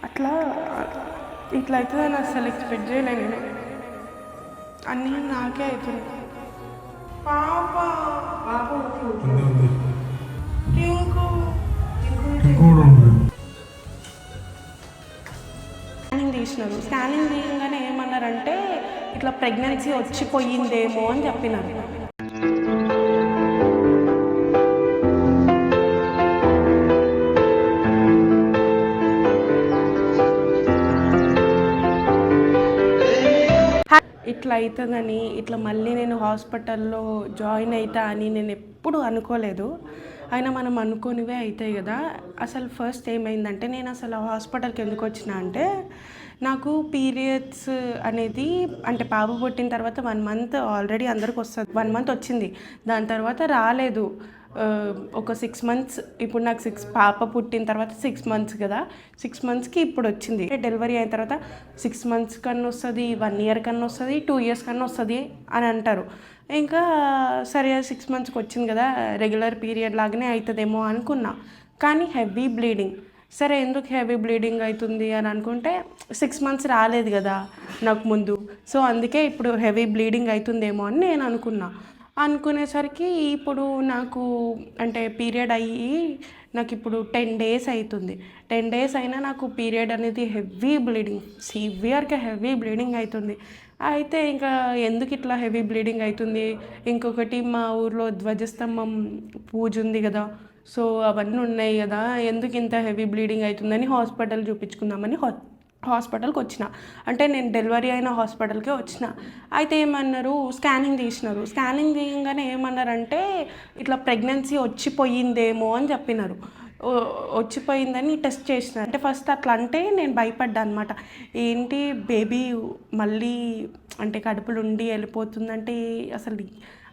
అట్లా ఇట్లా అవుతుందని అసలు ఎక్స్పెక్ట్ చేయలేను నేను. అన్నీ నాకే అవుతుంది. పాప ఉంది ఉంది టింకు స్కానింగ్ తీసినారు. స్కానింగ్ తీయగానే ఏమన్నారంటే ఇట్లా ప్రెగ్నెన్సీ వచ్చిపోయిందేమో అని చెప్పినారు. ఇట్లా అవుతుందని, ఇట్లా మళ్ళీ నేను హాస్పిటల్లో జాయిన్ అవుతా అని నేను ఎప్పుడు అనుకోలేదు. అయినా మనం అనుకోనివే అవుతాయి కదా. అసలు ఫస్ట్ ఏమైందంటే, నేను అసలు హాస్పిటల్కి ఎందుకు వచ్చిన అంటే, నాకు పీరియడ్స్ అనేది అంటే పాప పుట్టిన తర్వాత 1 మంత్ ఆల్రెడీ అందరికి వస్తుంది. 1 మంత్ వచ్చింది, దాని తర్వాత రాలేదు. ఒక 6 మంత్స్, ఇప్పుడు నాకు పాప పుట్టిన తర్వాత 6 మంత్స్ కదా, 6 మంత్స్కి ఇప్పుడు వచ్చింది. డెలివరీ అయిన తర్వాత 6 మంత్స్ కన్నా వస్తుంది, 1 ఇయర్ కన్నా వస్తుంది, 2 ఇయర్స్ కన్నా వస్తుంది అని అంటారు. ఇంకా సరే 6 మంత్స్కి వచ్చింది కదా, రెగ్యులర్ పీరియడ్ లాగానే అవుతుందేమో అనుకున్నా. కానీ హెవీ బ్లీడింగ్. సరే ఎందుకు హెవీ బ్లీడింగ్ అవుతుంది అని అనుకుంటే, 6 మంత్స్ రాలేదు కదా నాకు ముందు, సో అందుకే ఇప్పుడు హెవీ బ్లీడింగ్ అవుతుందేమో అని నేను అనుకునేసరికి ఇప్పుడు నాకు అంటే పీరియడ్ అయ్యి నాకు ఇప్పుడు 10 డేస్ అవుతుంది. 10 డేస్ అయినా నాకు పీరియడ్ అనేది హెవీ బ్లీడింగ్, సివియర్గా హెవీ బ్లీడింగ్ అవుతుంది. అయితే ఇంకా ఎందుకు ఇట్లా హెవీ బ్లీడింగ్ అవుతుంది, ఇంకొకటి మా ఊర్లో ధ్వజస్తంభం పూజ ఉంది కదా, సో అవన్నీ ఉన్నాయి కదా, ఎందుకు ఇంత హెవీ బ్లీడింగ్ అవుతుందని హాస్పిటల్ చూపించుకుందామని హాస్పిటల్కి వచ్చిన. అంటే నేను డెలివరీ అయిన హాస్పిటల్కే వచ్చిన. అయితే ఏమన్నారు, స్కానింగ్ తీసినారు. స్కానింగ్ తీయగానే ఏమన్నారంటే ఇట్లా ప్రెగ్నెన్సీ వచ్చిపోయిందేమో అని చెప్పినారు. వచ్చిపోయిందని టెస్ట్ చేసిన. అంటే ఫస్ట్ అట్లా అంటే నేను భయపడ్డా అనమాట. ఏంటి బేబీ మళ్ళీ అంటే కడుపులో ఉండి వెళ్ళిపోతుందంటే అసలు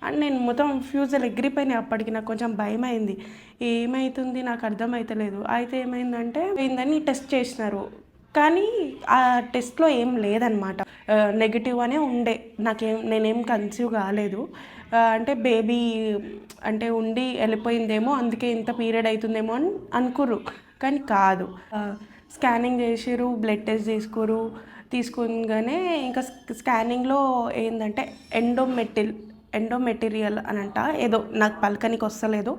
అని నేను మొత్తం ఫ్యూజులు ఎగిరిపోయినాయి. అప్పటికి నాకు కొంచెం భయం అయింది, ఏమవుతుంది నాకు అర్థమవుతలేదు. అయితే ఏమైందంటే ఏందని టెస్ట్ చేసినారు, కానీ ఆ టెస్ట్లో ఏం లేదనమాట, నెగిటివ్ అనే ఉండే. నేనేం కన్సీవ్ కాలేదు. అంటే బేబీ అంటే ఉండి వెళ్ళిపోయిందేమో, అందుకే ఇంత పీరియడ్ అవుతుందేమో అని అనుకుర్రు, కానీ కాదు. స్కానింగ్ చేసిర్రు, బ్లడ్ టెస్ట్ తీసుకోగానే ఇంకా స్కానింగ్లో ఏంటంటే ఎండోమెటీరియల్ అని అంట, ఏదో నాకు పలకనికి వస్తలేదు.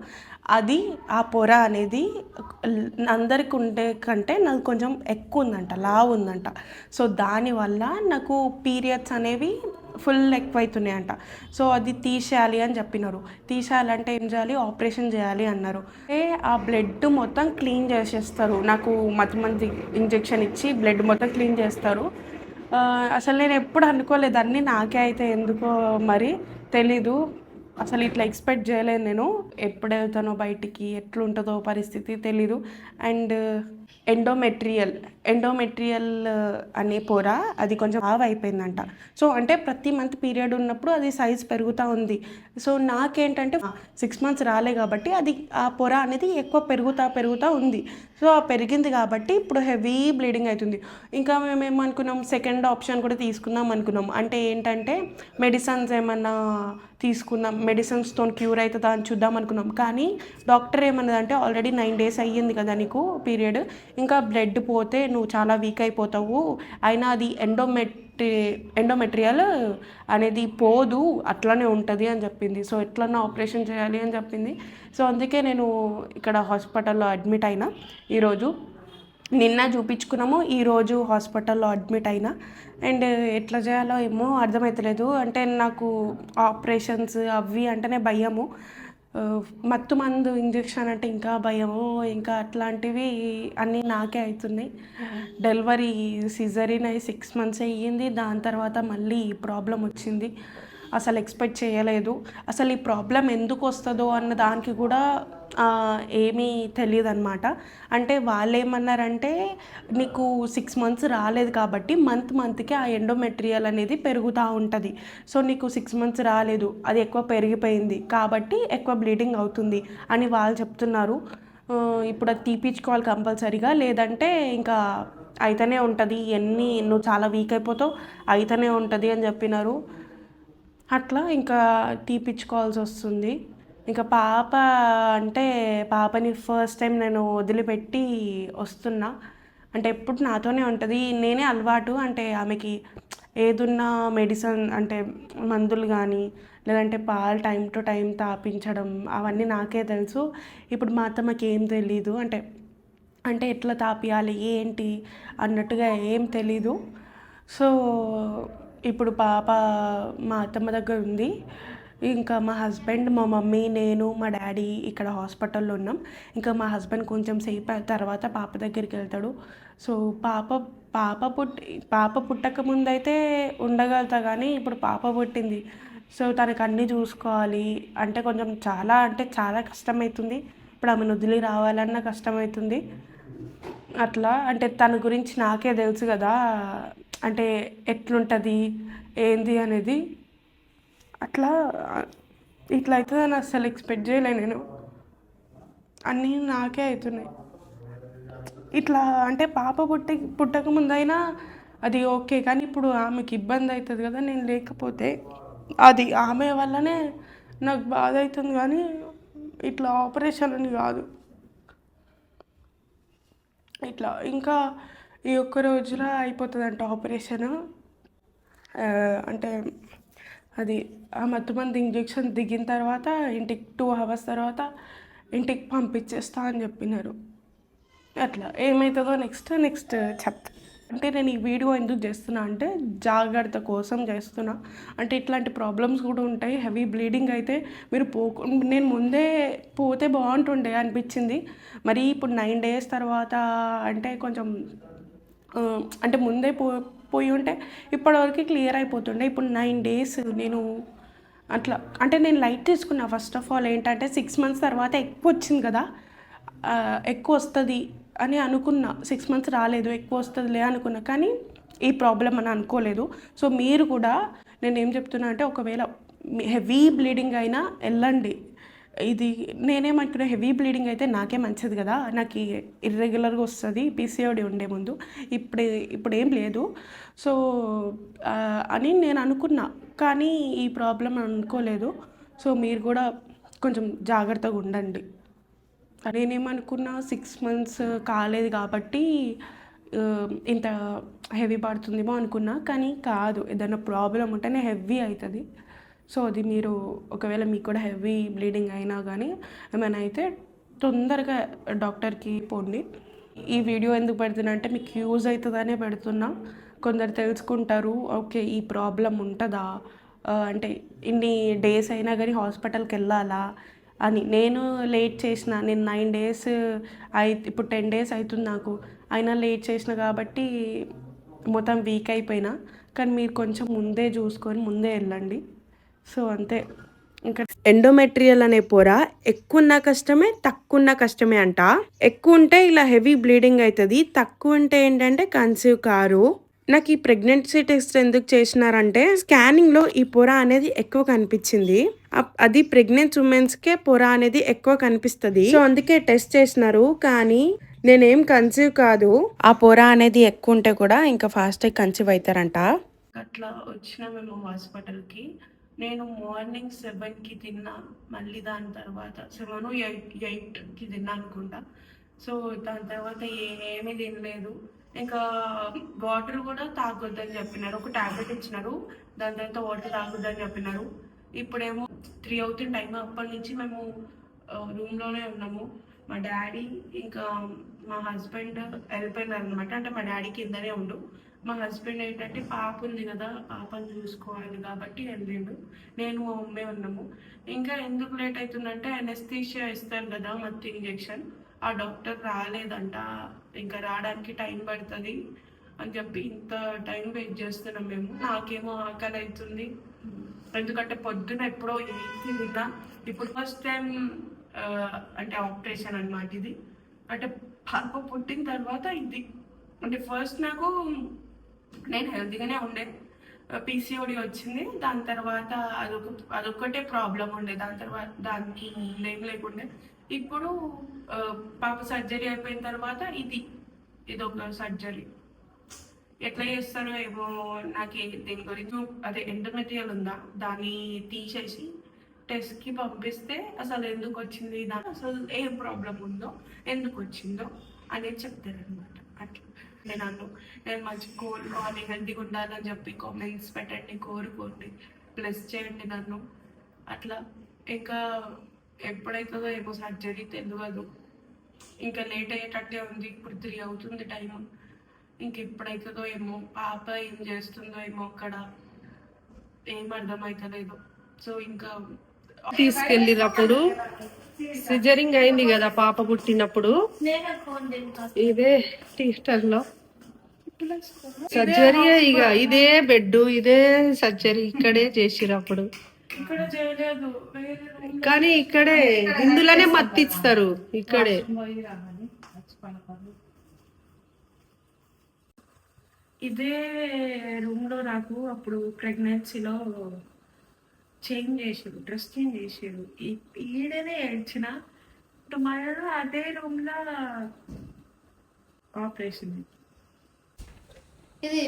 అది ఆ పొర అనేది అందరికి ఉండే కంటే నాకు కొంచెం ఎక్కువ ఉందంట, లావు ఉందంట. సో దానివల్ల నాకు పీరియడ్స్ అనేవి ఫుల్ ఎక్కువైతున్నాయంట. సో అది తీసేయాలి అని చెప్పినారు. తీసేయాలంటే ఏం చేయాలి, ఆపరేషన్ చేయాలి అన్నారు. ఆ బ్లడ్ మొత్తం క్లీన్ చేసేస్తారు, నాకు మంది ఇంజెక్షన్ ఇచ్చి బ్లడ్ మొత్తం క్లీన్ చేస్తారు. అసలు నేను ఎప్పుడు అనుకోలేదు, అన్నీ నాకే అయితే ఎందుకో మరి తెలీదు. అసలు ఇట్లా ఎక్స్పెక్ట్ చేయలేదు నేను. ఎప్పుడు వెళ్తానో బయటికి, ఎట్లుంటుందో పరిస్థితి తెలీదు. అండ్ ఎండోమెట్రియల్ అనే పొర అది కొంచెం బాగా అయిపోయిందంట. సో అంటే ప్రతి మంత్ పీరియడ్ ఉన్నప్పుడు అది సైజ్ పెరుగుతూ ఉంది. సో నాకేంటంటే 6 మంత్స్ రాలే కాబట్టి అది ఆ పొర అనేది ఎక్కువ పెరుగుతూ ఉంది. సో ఆ పెరిగింది కాబట్టి ఇప్పుడు హెవీ బ్లీడింగ్ అవుతుంది. ఇంకా మేము ఏమనుకున్నాం, సెకండ్ ఆప్షన్ కూడా తీసుకుందాం అనుకున్నాం. అంటే ఏంటంటే మెడిసిన్స్ ఏమన్నా తీసుకుందాం, మెడిసిన్స్తో క్యూర్ అవుతుందా అని చూద్దాం అనుకున్నాం. కానీ డాక్టర్ ఏమన్నదంటే ఆల్రెడీ 9 డేస్ అయ్యింది కదా నీకు పీరియడ్, ఇంకా బ్లడ్ పోతే నువ్వు చాలా వీక్ అయిపోతావు, అయినా అది ఎండోమెట్రియల్ అనేది పోదు, అట్లనే ఉంటుంది అని చెప్పింది. సో ఎట్లన్నా ఆపరేషన్ చేయాలి అని చెప్పింది. సో అందుకే నేను ఇక్కడ హాస్పిటల్లో అడ్మిట్ అయినా. ఈరోజు నిన్న చూపించుకున్నాము, ఈరోజు హాస్పిటల్లో అడ్మిట్ అయినా. అండ్ ఎట్లా చేయాలో ఏమో అర్థమవుతలేదు. అంటే నాకు ఆపరేషన్స్ అవి అంటేనే భయము, మత్తు మందు ఇంజెక్షన్ అంటే ఇంకా భయము, ఇంకా అట్లాంటివి అన్నీ నాకే అవుతున్నాయి. డెలివరీ సిజరీన్ అయ్యి 6 మంత్స్ అయ్యింది, దాని తర్వాత మళ్ళీ ఈ ప్రాబ్లం వచ్చింది. అసలు ఎక్స్పెక్ట్ చేయలేదు. అసలు ఈ ప్రాబ్లం ఎందుకు వస్తుందో అన్న దానికి కూడా ఏమీ తెలియదు అనమాట. అంటే వాళ్ళు ఏమన్నారంటే నీకు 6 మంత్స్ రాలేదు కాబట్టి మంత్కి ఆ ఎండోమెట్రియల్ అనేది పెరుగుతూ ఉంటుంది. సో నీకు 6 మంత్స్ రాలేదు, అది ఎక్కువ పెరిగిపోయింది కాబట్టి ఎక్కువ బ్లీడింగ్ అవుతుంది అని వాళ్ళు చెప్తున్నారు. ఇప్పుడు అది తీపించుకోవాలి కంపల్సరీగా, లేదంటే ఇంకా అయితేనే ఉంటుంది, నువ్వు చాలా వీక్ అయిపోతావు, అయితేనే ఉంటుంది అని చెప్పినారు. అట్లా ఇంకా తీపిచ్చుకోవాల్సి వస్తుంది. ఇంకా పాప అంటే పాపని ఫస్ట్ టైం నేను వదిలిపెట్టి వస్తున్నా. అంటే ఎప్పుడు నాతోనే ఉంటుంది. నేనే అలవాటు అంటే ఆమెకి ఏదున్నా మెడిసిన్ అంటే మందులు కానీ లేదంటే పాలు టైం టు టైం తాపించడం అవన్నీ నాకే తెలుసు. ఇప్పుడు మా అత్తమ్మకి ఏం తెలీదు. అంటే ఎట్లా తాపియాలి ఏంటి అన్నట్టుగా ఏం తెలీదు. సో ఇప్పుడు పాప మా అత్తమ్మ దగ్గర ఉంది. ఇంకా మా హస్బెండ్, మా మమ్మీ, నేను, మా డాడీ ఇక్కడ హాస్పిటల్లో ఉన్నాం. ఇంకా మా హస్బెండ్ కొంచెం సేపు తర్వాత పాప దగ్గరికి వెళ్తాడు. సో పాప పుట్టక ముందైతే ఉండగలుగుతా, కానీ ఇప్పుడు పాప పుట్టింది. సో తనకు అన్నీ చూసుకోవాలి అంటే కొంచెం చాలా కష్టమవుతుంది. ఇప్పుడు ఆమెను వదిలి రావాలన్నా కష్టమవుతుంది. అట్లా అంటే తన గురించి నాకే తెలుసు కదా, అంటే ఎట్లుంటుంది ఏంది అనేది. అట్లా ఇట్లా అవుతుందని అస్సలు ఎక్స్పెక్ట్ చేయలే నేను. అన్నీ నాకే అవుతున్నాయి. ఇట్లా అంటే పాప పుట్టక ముందైనా అది ఓకే, కానీ ఇప్పుడు ఆమెకి ఇబ్బంది అవుతుంది కదా నేను లేకపోతే. అది ఆమె వల్లనే నాకు బాధ అవుతుంది, కానీ ఇట్లా ఆపరేషన్ అని కాదు. ఇట్లా ఇంకా ఈ ఒక్క రోజులో అయిపోతుందంట ఆపరేషన్. అంటే అది ఆ మత్తుమంది ఇంజెక్షన్ దిగిన తర్వాత ఇంటికి 2 hours తర్వాత ఇంటికి పంపించేస్తా అని చెప్పినారు. అట్లా ఏమవుతుందో నెక్స్ట్ చెప్తా. అంటే నేను ఈ వీడియో ఎందుకు చేస్తున్నా అంటే జాగ్రత్త కోసం చేస్తున్నా. అంటే ఇట్లాంటి ప్రాబ్లమ్స్ కూడా ఉంటాయి. హెవీ బ్లీడింగ్ అయితే మీరు నేను ముందే పోతే బాగుంటుండే అనిపించింది. మరి ఇప్పుడు 9 days తర్వాత అంటే కొంచెం అంటే ముందే పోయి ఉంటే ఇప్పటివరకు క్లియర్ అయిపోతుండే. ఇప్పుడు 9 days నేను అట్లా అంటే నేను లైట్ తీసుకున్నా. ఫస్ట్ ఆఫ్ ఆల్ ఏంటంటే 6 months తర్వాత ఎక్కువ వచ్చింది కదా, ఎక్కువ వస్తుంది అని అనుకున్నా. 6 months రాలేదు, ఎక్కువ వస్తుందిలే అనుకున్నా, కానీ ఈ ప్రాబ్లం అని అనుకోలేదు. సో మీరు కూడా నేనేం చెప్తున్నా అంటే ఒకవేళ హెవీ బ్లీడింగ్ అయినా వెళ్ళండి. ఇది నేనేమనుకున్నా, హెవీ బ్లీడింగ్ అయితే నాకే మంచిది కదా, నాకు ఇర్రెగ్యులర్గా వస్తుంది పీసీఓడి ఉండే ముందు, ఇప్పుడు ఏం లేదు. సో అని నేను అనుకున్నా, కానీ ఈ ప్రాబ్లం అనుకోలేదు. సో మీరు కూడా కొంచెం జాగ్రత్తగా ఉండండి. నేనేమనుకున్నా 6 months కాలేదు కాబట్టి ఇంత హెవీ పడుతుందేమో అనుకున్నా, కానీ కాదు. ఏదైనా ప్రాబ్లం ఉంటేనే హెవీ అవుతుంది. సో అది మీరు ఒకవేళ మీకు కూడా హెవీ బ్లీడింగ్ అయినా కానీ ఏమైనా అయితే తొందరగా డాక్టర్కి పోండి. ఈ వీడియో ఎందుకు పెడుతున్నా అంటే మీకు యూజ్ అవుతుందనే పెడుతున్నా. కొందరు తెలుసుకుంటారు, ఓకే ఈ ప్రాబ్లం ఉంటుందా, అంటే ఇన్ని డేస్ అయినా కానీ హాస్పిటల్కి వెళ్ళాలా అని. నేను లేట్ చేసిన, నేను 9 days ఇప్పుడు 10 days అవుతుంది నాకు, అయినా లేట్ చేసిన కాబట్టి మొత్తం వీక్ అయిపోయినా. కానీ మీరు కొంచెం ముందే చూసుకొని ముందే వెళ్ళండి. సో అంతే. ఇంకా ఎండోమెట్రియల్ అనే పొర ఎక్కువ ఉన్న కష్టమే, తక్కువ ఉన్న కష్టమే అంట. ఎక్కువ ఉంటే ఇలా హెవీ బ్లీడింగ్ అవుతుంది, తక్కువ ఉంటే ఏంటంటే కన్సీవ్ కారు. నాకు ఈ ప్రెగ్నెన్సీ టెస్ట్ ఎందుకు చేసినారంటే స్కానింగ్ లో ఈ పొర అనేది ఎక్కువ కనిపించింది. అది ప్రెగ్నెంట్ ఉమెన్స్కే పొర అనేది ఎక్కువ కనిపిస్తుంది. సో అందుకే టెస్ట్ చేసినారు, కానీ నేనేం కన్సీవ్ కాదు. ఆ పొర అనేది ఎక్కువ ఉంటే కూడా ఇంకా ఫాస్ట్ కన్సీవ్ అవుతారంట. అట్లా వచ్చిన మేము హాస్పిటల్కి. నేను మార్నింగ్ 7కి తిన్నా, మళ్ళీ దాని తర్వాత 7-8కి తిన్నా అనుకుంటా. సో దాని తర్వాత ఏమీ తినలేదు. ఇంకా వాటర్ కూడా తాగొద్దని చెప్పినారు. ఒక ట్యాబ్లెట్ ఇచ్చినారు, దాని తర్వాత వాటర్ తాగొద్దని చెప్పినారు. ఇప్పుడేమో 3 అవుతుంది టైం. అప్పటి నుంచి మేము రూమ్లోనే ఉన్నాము. మా డాడీ ఇంకా మా హస్బెండ్ వెళ్ళిపోయినారు అనమాట. అంటే మా డాడీ కిందనే ఉండు, మా హస్బెండ్ ఏంటంటే పాప ఉంది కదా, పాపను చూసుకోవాలి కాబట్టి వెళ్ళిండు. నేను మా మమ్మీ ఉన్నాము. ఇంకా ఎందుకు లేట్ అవుతుందంటే అనెస్థీషియా ఇస్తారు కదా, మత్తు ఇంజెక్షన్, ఆ డాక్టర్ రాలేదంట. ఇంకా రావడానికి టైం పడుతుంది అని చెప్పి ఇంత టైం వెయిట్ చేస్తున్నాం మేము. నాకేమో ఆకలి అవుతుంది, ఎందుకంటే పొద్దున ఎప్పుడో 8కి తిన్నా. ఇప్పుడు ఫస్ట్ టైం అంటే ఆపరేషన్ అనమాట ఇది. అంటే పాప పుట్టిన తర్వాత ఇది అంటే ఫస్ట్ నాకు నేను హెల్తీగానే ఉండే, పీసీఓడి వచ్చింది. దాని తర్వాత అదొక్కటే ప్రాబ్లం ఉండే, దాని తర్వాత దానికి ఏం లేకుండే. ఇప్పుడు పాప సర్జరీ అయిపోయిన తర్వాత ఇదొక సర్జరీ. ఎట్లా చేస్తారో ఏమో, నాకు దీని గురించి అదే ఎండోమెట్రియల్ ఉందా దాన్ని తీసేసి టెస్ట్కి పంపిస్తే అసలు ఎందుకు వచ్చింది, దాని అసలు ఏం ప్రాబ్లం ఉందో, ఎందుకు వచ్చిందో అనేది చెప్తారనమాట. అట్లా నన్ను నేను మంచి కోలుకోవాలి హెల్తీగా ఉండాలని చెప్పి కామెంట్స్ పెట్టండి, కోరుకోండి, ప్లస్ చేయండి నన్ను. అట్లా ఇంకా ఎప్పుడైతుందో ఏమో సర్జరీ తెలియదు. ఇంకా లేట్ అయ్యేటట్టే ఉంది. ఇప్పుడు 3 అవుతుంది టైం. ఇంకెప్పుడైతుందో ఏమో, పాప ఏం చేస్తుందో ఏమో అక్కడ ఏం అర్థమవుతలేదు. సో ఇంకా తీసుకెళ్ళినప్పుడు సిజరింగ్ అయింది కదా పాప పుట్టినప్పుడు, ఇదే థియేటర్ లో సర్జరీ. ఇక ఇదే బెడ్, ఇదే సర్జరీ ఇక్కడే చేసినప్పుడు. ఇక్కడ చేయలేదు, కానీ ఇక్కడే ఇందులోనే మత్తిస్తారు ఇక్కడే. ఇదే రూమ్ లో నాకు అప్పుడు ప్రెగ్నెన్సీలో చేంజ్ చేసారు, డ్రెస్ చేంజ్ చేసారు. ఈడనే ఏడ్చిన. మళ్ళీ అదే రూమ్ లో ఆపరేషన్. ఇది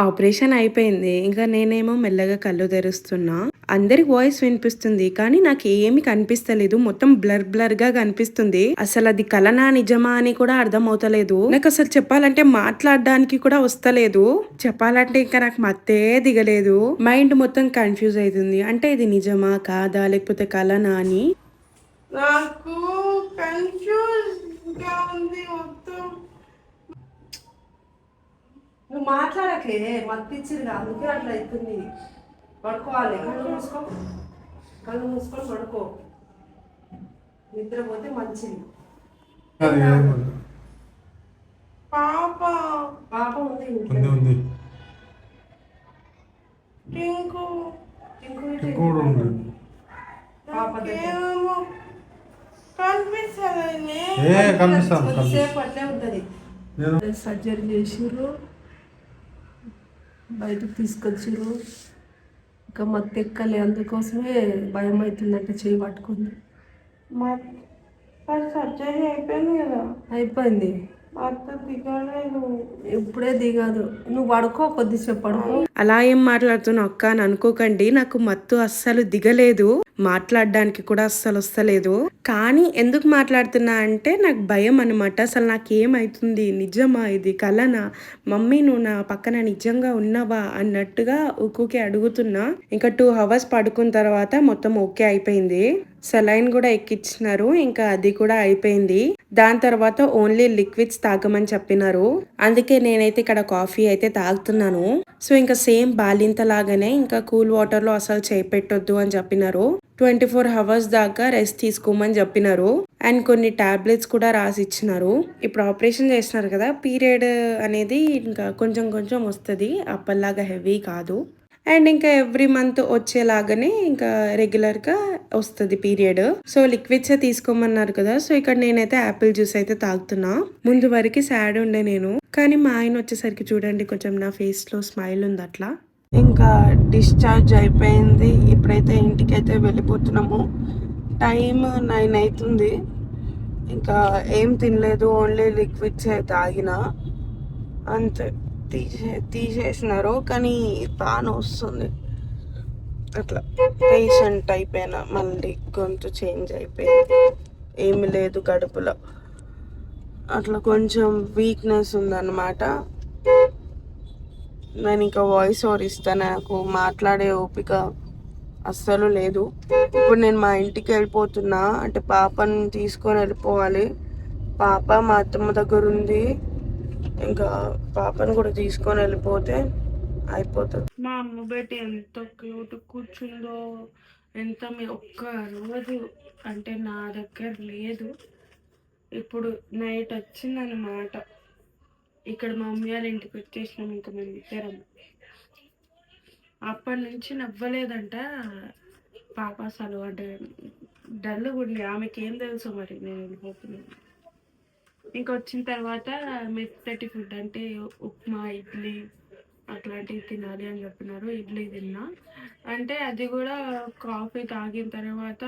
ఆపరేషన్ అయిపోయింది. ఇంకా నేనేమో మెల్లగా కళ్ళు తెరుస్తున్నా. అందరి వాయిస్ వినిపిస్తుంది కానీ నాకు ఏమి కనిపిస్తలేదు. మొత్తం బ్లర్ బ్లర్ గా కనిపిస్తుంది. అసలు అది కలనా నిజమా అని కూడా అర్థం అవుతలేదు. నాకు అసలు చెప్పాలంటే మాట్లాడడానికి కూడా వస్తలేదు. చెప్పాలంటే ఇంకా నాకు మత్తే దిగలేదు. మైండ్ మొత్తం కన్ఫ్యూజ్ అవుతుంది. అంటే ఇది నిజమా కాదా లేకపోతే కలనా అని నాకు కన్ఫ్యూజ్ గా ఉంది మొత్తం. నువ్వు మాట్లాడకే, మత్తిచ్చిరుగా, అందుకే అట్లా అవుతుంది. పడుకోవాలి, కళ్ళు మూసుకొని పడుకో. నిద్రపోతే మంచిది. పాప పాప ఉంది ఉంది. టింకు టింకు పాప కనిపిస్తుంది. సేపు అట్లే ఉంటుంది. సర్జరీ చేసిర్రు, బయటకు తీసుకొచ్చిర్రు. ఇంకా మత్తు ఎక్కలే, అందుకోసమే భయం అవుతుందంటే చేయి పట్టుకుంది. సర్జరీ అయిపోయింది కదా. అయిపోయింది, మత్తు దిగలేదు. ఇప్పుడే దిగదు. నువ్వు పడుకో, కొద్దిసేపు పడుకో. అలా ఏం మాట్లాడుతున్నావు అక్క అని అనుకోకండి. నాకు మత్తు అస్సలు దిగలేదు, మాట్లాడడానికి కూడా అస్సలు వస్తలేదు. కానీ ఎందుకు మాట్లాడుతున్నా అంటే నాకు భయం అనమాట. అసలు నాకు ఏమైతుంది, నిజమా ఇది కలనా, మమ్మీ నువ్వు నా పక్కన నిజంగా ఉన్నావా అన్నట్టుగా ఊకే అడుగుతున్నా. ఇంకా 2 hours పడుకున్న తర్వాత మొత్తం ఓకే అయిపోయింది. సెలైన్ కూడా ఎక్కించినారు, ఇంకా అది కూడా అయిపోయింది. దాని తర్వాత ఓన్లీ లిక్విడ్స్ తాగమని చెప్పినారు. అందుకే నేనైతే ఇక్కడ కాఫీ అయితే తాగుతున్నాను. సో ఇంకా సేమ్ బాలింత లాగానే ఇంకా కూల్ వాటర్ లో అసలు చేపెట్టొద్దు అని చెప్పినారు. 24 hours దాకా రెస్ట్ తీసుకోమని చెప్పినారు. అండ్ కొన్ని టాబ్లెట్స్ కూడా రాసి ఇచ్చినారు. ఇప్పుడు ఆపరేషన్ చేస్తున్నారు కదా, పీరియడ్ అనేది ఇంకా కొంచెం కొంచెం వస్తుంది, అప్పటిలాగా హెవీ కాదు. అండ్ ఇంకా ఎవ్రీ మంత్ వచ్చేలాగానే ఇంకా రెగ్యులర్ గా వస్తుంది పీరియడ్. సో లిక్విడ్స్ తీసుకోమన్నారు కదా. సో ఇక్కడ నేనైతే యాపిల్ జ్యూస్ అయితే తాగుతున్నా. ముందు వరకు సాడ్ ఉండే నేను, కానీ మా ఆయన వచ్చేసరికి చూడండి కొంచెం నా ఫేస్ లో స్మైల్ ఉంది అట్లా. ఇంకా డిశ్చార్జ్ అయిపోయింది. ఇప్పుడైతే ఇంటికైతే వెళ్ళిపోతున్నాము. టైం 9 అవుతుంది. ఇంకా ఏం తినలేదు, ఓన్లీ లిక్విడ్స్ తాగిన అంతే. తీసేసినారు కానీ తాను వస్తుంది. అట్లా పేషెంట్ అయిపోయినా, మళ్ళీ గొంతు చేంజ్ అయిపోయింది. ఏమి లేదు కడుపులో, అట్లా కొంచెం వీక్నెస్ ఉందన్నమాట. నేను ఇంకా వాయిస్ ఓవర్ ఇస్తాను, నాకు మాట్లాడే ఓపిక అస్సలు లేదు. ఇప్పుడు నేను మా ఇంటికి వెళ్ళిపోతున్నా, అంటే పాపని తీసుకొని వెళ్ళిపోవాలి. పాప మా అత్తమ్మ దగ్గర ఉంది. ఇంకా పాపను కూడా తీసుకొని వెళ్ళిపోతే అయిపోతుంది. మా అమ్మ బయట ఎంత క్యూట్ కూర్చుందో, ఎంత ఒక్క రోజు అంటే నా దగ్గర లేదు. ఇప్పుడు నైట్ వచ్చిందన్నమాట. ఇక్కడ మా మమ్మీ వాళ్ళ ఇంటికి వచ్చేసినాం ఇంకా మేము ఇద్దరం. అప్పటి నుంచి నవ్వలేదంట పాప అసలు. అంటే డల్ ఉండి, ఆమెకి ఏం తెలుసు మరి నేను వెళ్ళిపోతున్నాను. ఇంకొచ్చిన తర్వాత మెత్తటి ఫుడ్ అంటే ఉప్మా, ఇడ్లీ అట్లాంటివి తినాలి అని చెప్పినారు. ఇడ్లీ తిన్నా, అంటే అది కూడా కాఫీ తాగిన తర్వాత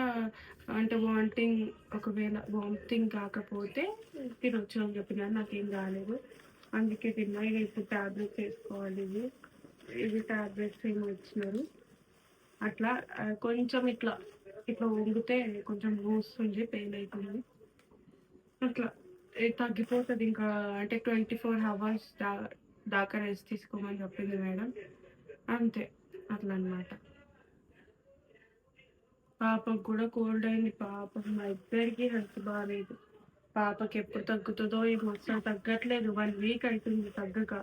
అంటే వామిటింగ్, ఒకవేళ వామిటింగ్ కాకపోతే తినొచ్చు అని చెప్పినారు. నాకేం కాలేదు, అందుకే తిన్నా. ఇక ఇప్పుడు ట్యాబ్లెట్స్ వేసుకోవాలి. ఇవి ట్యాబ్లెట్స్ ఏమో ఇచ్చినారు. అట్లా కొంచెం ఇట్లా ఇట్లా వంగితే కొంచెం వస్తుంది, పెయిన్ అవుతుంది. అట్లా తగ్గిపోతుంది ఇంకా, అంటే 24 hours దాకా రెస్ట్ తీసుకోమని చెప్పింది మేడం. అంతే, అట్లా అనమాట. పాపకు కూడా కోల్డ్ అయింది. పాపం మా ఇద్దరికి హెల్త్ బాగాలేదు. పాపకి ఎప్పుడు తగ్గుతుందో ఏమో, అసలు తగ్గట్లేదు. 1 week అవుతుంది తగ్గక.